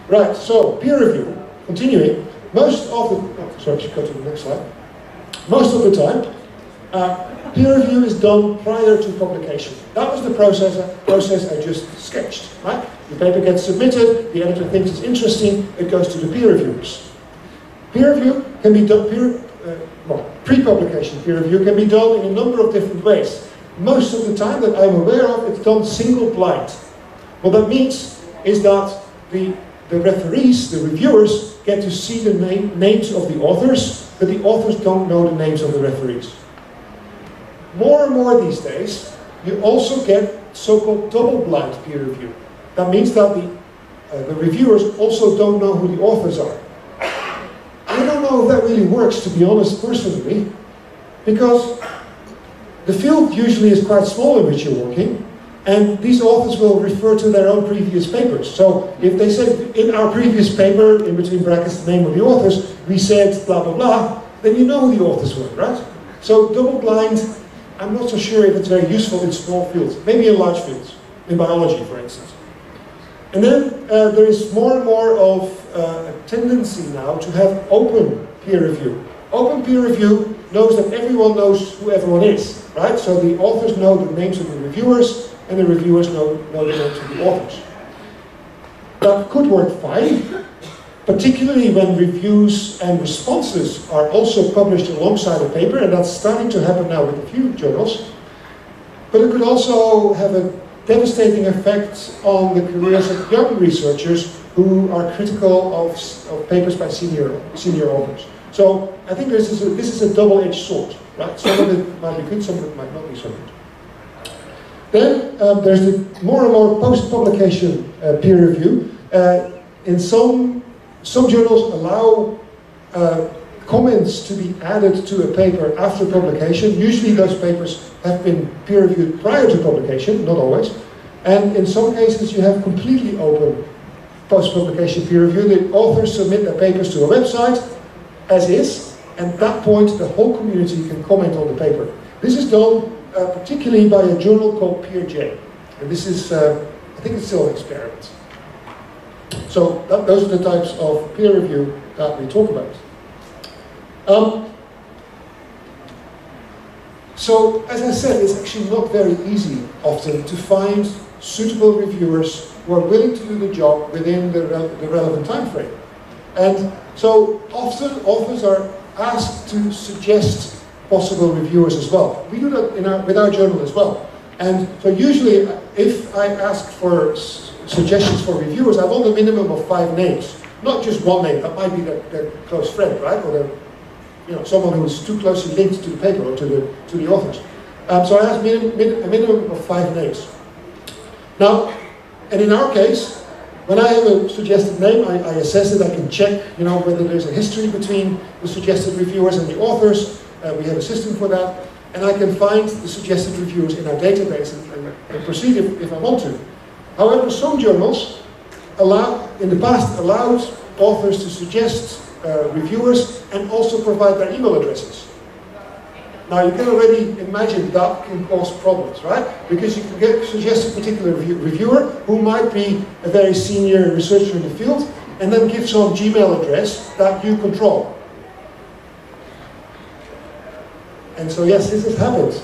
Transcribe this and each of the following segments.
Right, so peer review, continuing. Most of the, sorry, go to the next slide. Most of the time, peer review is done prior to publication. That was the process I just sketched, right? The paper gets submitted, the editor thinks it's interesting, it goes to the peer reviewers. Peer review can be done, pre-publication peer review can be done in a number of different ways. Most of the time that I'm aware of, it's done single blind. What that means is that the referees, the reviewers, get to see the names of the authors, but the authors don't know the names of the referees. More and more these days, you also get so-called double-blind peer review. That means that the reviewers also don't know who the authors are. I don't know if that really works, to be honest, personally, because the field usually is quite small in which you're working, and these authors will refer to their own previous papers. So if they said, in our previous paper, in between brackets, the name of the authors, we said blah, blah, blah, then you know who the authors were, right? So double-blind, I'm not so sure if it's very useful in small fields, maybe in large fields, in biology, for instance. And then there is more and more of a tendency now to have open peer review. Open peer review knows that everyone knows who everyone is, right? So the authors know the names of the reviewers, and the reviewers know the names of the authors. That could work fine, particularly when reviews and responses are also published alongside a paper, and that's starting to happen now with a few journals. But it could also have a devastating effect on the careers of young researchers who are critical of papers by senior authors. So I think this is a double-edged sword, right? Some of it might be good, some of it might not be so good. Then there's the more and more post-publication peer review. In some journals allow comments to be added to a paper after publication. Usually those papers have been peer-reviewed prior to publication, not always. And in some cases you have completely open post-publication peer review. The authors submit their papers to a website, as is, and at that point the whole community can comment on the paper. This is done particularly by a journal called PeerJ. And this is, I think it's still an experiment. So those are the types of peer review that we talk about. So, as I said, it's actually not very easy often to find suitable reviewers who are willing to do the job within the relevant time frame. And so often authors are asked to suggest possible reviewers as well. We do that with our journal as well. And so usually if I ask for suggestions for reviewers, I want a minimum of 5 names. Not just one name, that might be their close friend, right? Or someone who is too closely linked to the paper or to the authors. So I ask a minimum of 5 names. Now, and in our case, when I have a suggested name, I assess it, I can check whether there's a history between the suggested reviewers and the authors. We have a system for that, and I can find the suggested reviewers in our database and proceed if I want to. However, some journals in the past allowed authors to suggest reviewers and also provide their email addresses. Now you can already imagine that can cause problems, right? Because you can suggest a particular reviewer who might be a very senior researcher in the field and then give some Gmail address that you control. And so yes, this has happened.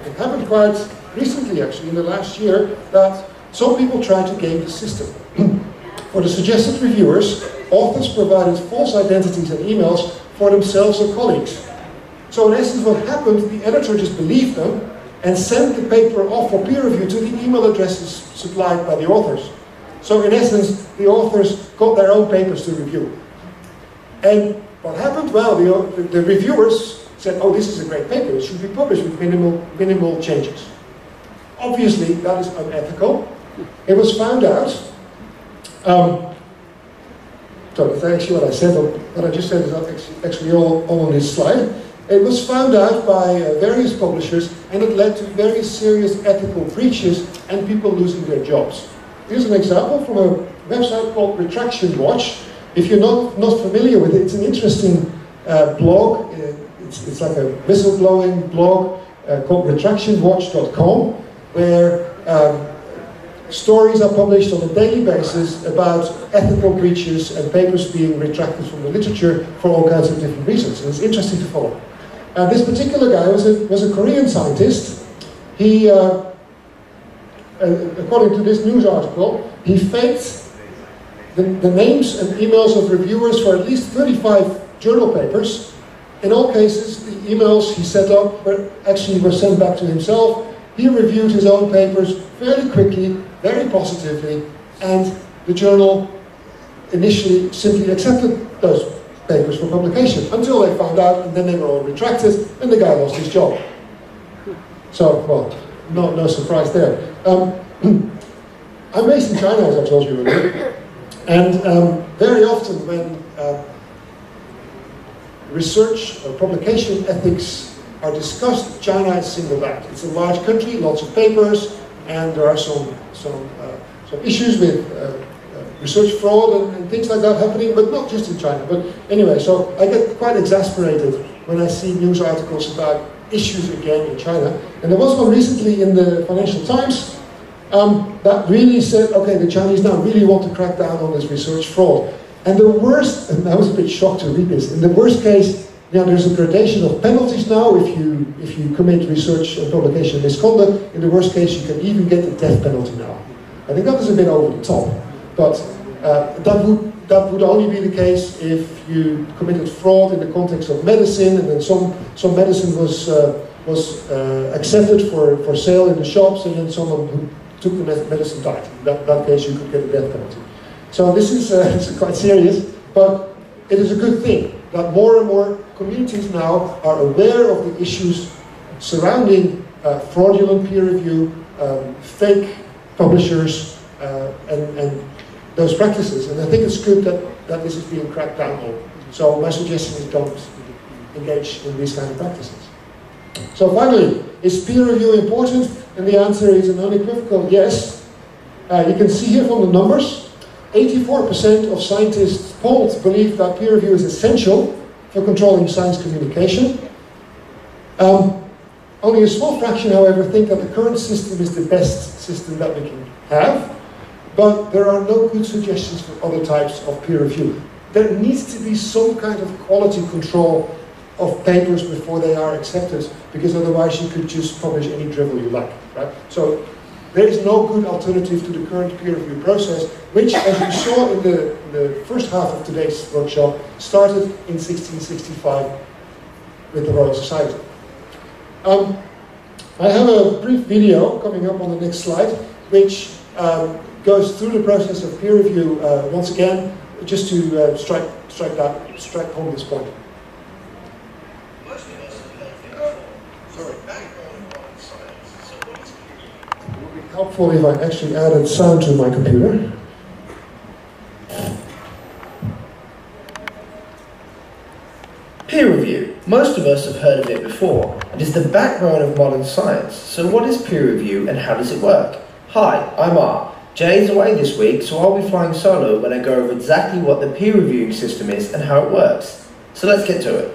It happened quite recently actually, in the last year, that some people tried to game the system. For the suggested reviewers, authors provided false identities and emails for themselves or colleagues. So in essence what happened, the editor just believed them and sent the paper off for peer review to the email addresses supplied by the authors. So in essence, the authors got their own papers to review. And what happened? Well, the reviewers said, oh, this is a great paper, it should be published with minimal changes. Obviously, that is unethical. It was found out, so that's actually what I said, what I just said is actually all on this slide. It was found out by various publishers, and it led to very serious ethical breaches and people losing their jobs. Here's an example from a website called Retraction Watch. If you're not familiar with it, it's an interesting blog. It's like a whistleblowing blog called retractionwatch.com, where stories are published on a daily basis about ethical breaches and papers being retracted from the literature for all kinds of different reasons. And it's interesting to follow. This particular guy was a Korean scientist. He, according to this news article, he faked the names and emails of reviewers for at least 35 journal papers. In all cases, the emails he set up were sent back to himself. He reviewed his own papers fairly quickly, very positively, and the journal initially simply accepted those papers for publication until they found out, and then they were all retracted, and the guy lost his job. So, well, no surprise there. I'm based in China, as I told you earlier, and very often when research or publication ethics are discussed, China is singled out. It's a large country, lots of papers, and there are some issues with research fraud and things like that happening, but not just in China. But anyway, so I get quite exasperated when I see news articles about issues again in China. And there was one recently in the Financial Times that really said, okay, the Chinese now really want to crack down on this research fraud. And the worst, and I was a bit shocked to read this, in the worst case, there's a gradation of penalties now if you commit research and publication misconduct. In the worst case, you can even get the death penalty now. I think that is a bit over the top, but that would only be the case if you committed fraud in the context of medicine, and then some medicine was accepted for sale in the shops, and then someone who took the medicine died. In that case, you could get a death penalty. So this is quite serious, but it is a good thing that more and more communities now are aware of the issues surrounding fraudulent peer review, fake publishers, and those practices. And I think it's good that this is being cracked down on. So my suggestion is don't engage in these kind of practices. So finally, is peer review important? And the answer is an unequivocal yes. You can see here from the numbers, 84% of scientists polled believe that peer review is essential for controlling science communication. Only a small fraction, however, think that the current system is the best system that we can have, but there are no good suggestions for other types of peer review. There needs to be some kind of quality control of papers before they are accepted, because otherwise you could just publish any drivel you like, right? So there is no good alternative to the current peer review process, which, as you saw in the first half of today's workshop, started in 1665 with the Royal Society. I have a brief video coming up on the next slide, which goes through the process of peer review once again, just to strike home this point. Helpful if I actually added sound to my computer. Peer review. Most of us have heard of it before. It is the backbone of modern science. So what is peer review and how does it work? Hi, I'm R. Jay is away this week, so I'll be flying solo when I go over exactly what the peer reviewing system is and how it works. So let's get to it.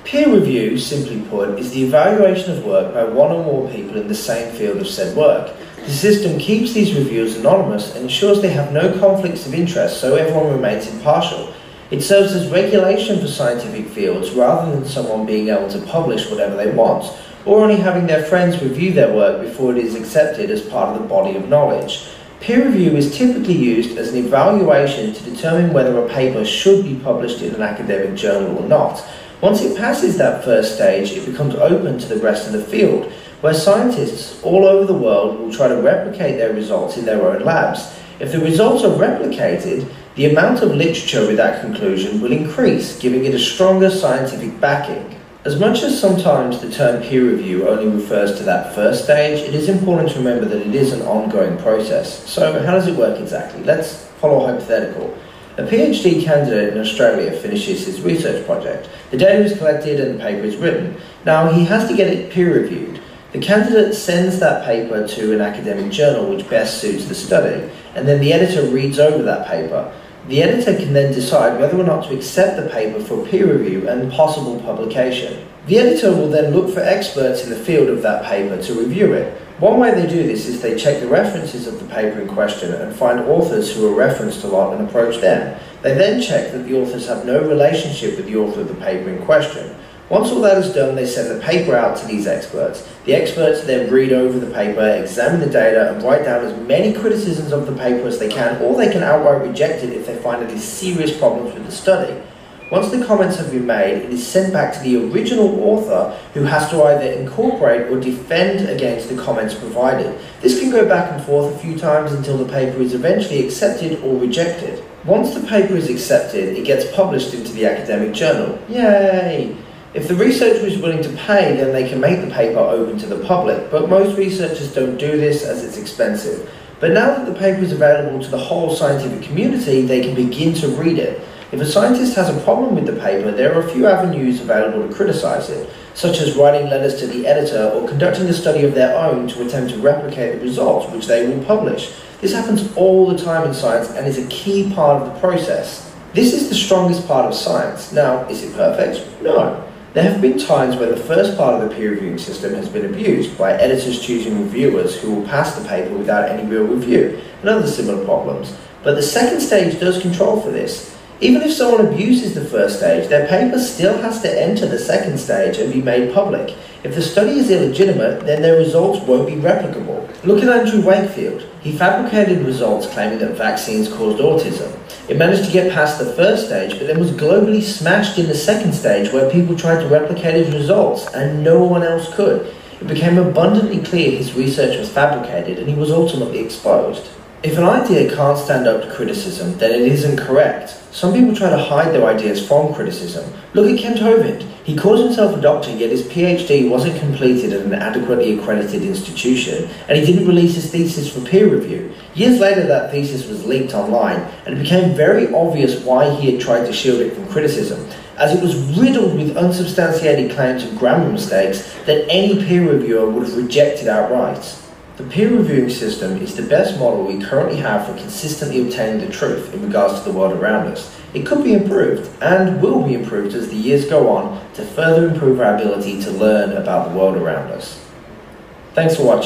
Peer review, simply put, is the evaluation of work by one or more people in the same field of said work. The system keeps these reviewers anonymous and ensures they have no conflicts of interest, so everyone remains impartial. It serves as regulation for scientific fields rather than someone being able to publish whatever they want, or only having their friends review their work before it is accepted as part of the body of knowledge. Peer review is typically used as an evaluation to determine whether a paper should be published in an academic journal or not. Once it passes that first stage, it becomes open to the rest of the field, where scientists all over the world will try to replicate their results in their own labs. If the results are replicated, the amount of literature with that conclusion will increase, giving it a stronger scientific backing. As much as sometimes the term peer review only refers to that first stage, it is important to remember that it is an ongoing process. So how does it work exactly? Let's follow a hypothetical. A PhD candidate in Australia finishes his research project. The data is collected and the paper is written. Now he has to get it peer reviewed. The candidate sends that paper to an academic journal which best suits the study, and then the editor reads over that paper. The editor can then decide whether or not to accept the paper for peer review and possible publication. The editor will then look for experts in the field of that paper to review it. One way they do this is they check the references of the paper in question and find authors who are referenced a lot and approach them. They then check that the authors have no relationship with the author of the paper in question. Once all that is done, they send the paper out to these experts. The experts then read over the paper, examine the data, and write down as many criticisms of the paper as they can, or they can outright reject it if they find any serious problems with the study. Once the comments have been made, it is sent back to the original author, who has to either incorporate or defend against the comments provided. This can go back and forth a few times until the paper is eventually accepted or rejected. Once the paper is accepted, it gets published into the academic journal. Yay! If the researcher is willing to pay, then they can make the paper open to the public, but most researchers don't do this as it's expensive. But now that the paper is available to the whole scientific community, they can begin to read it. If a scientist has a problem with the paper, there are a few avenues available to criticize it, such as writing letters to the editor or conducting a study of their own to attempt to replicate the results, which they will publish. This happens all the time in science and is a key part of the process. This is the strongest part of science. Now, is it perfect? No. There have been times where the first part of the peer reviewing system has been abused by editors choosing reviewers who will pass the paper without any real review, and other similar problems. But the second stage does control for this. Even if someone abuses the first stage, their paper still has to enter the second stage and be made public. If the study is illegitimate, then their results won't be replicable. Look at Andrew Wakefield. He fabricated results claiming that vaccines caused autism. It managed to get past the first stage, but then was globally smashed in the second stage, where people tried to replicate his results and no one else could. It became abundantly clear his research was fabricated, and he was ultimately exposed. If an idea can't stand up to criticism, then it isn't correct. Some people try to hide their ideas from criticism. Look at Kent Hovind. He calls himself a doctor, yet his PhD wasn't completed at an adequately accredited institution, and he didn't release his thesis for peer review. Years later, that thesis was leaked online, and it became very obvious why he had tried to shield it from criticism, as it was riddled with unsubstantiated claims of grammar mistakes that any peer reviewer would have rejected outright. The peer reviewing system is the best model we currently have for consistently obtaining the truth in regards to the world around us. It could be improved, and will be improved as the years go on, to further improve our ability to learn about the world around us. Thanks for watching.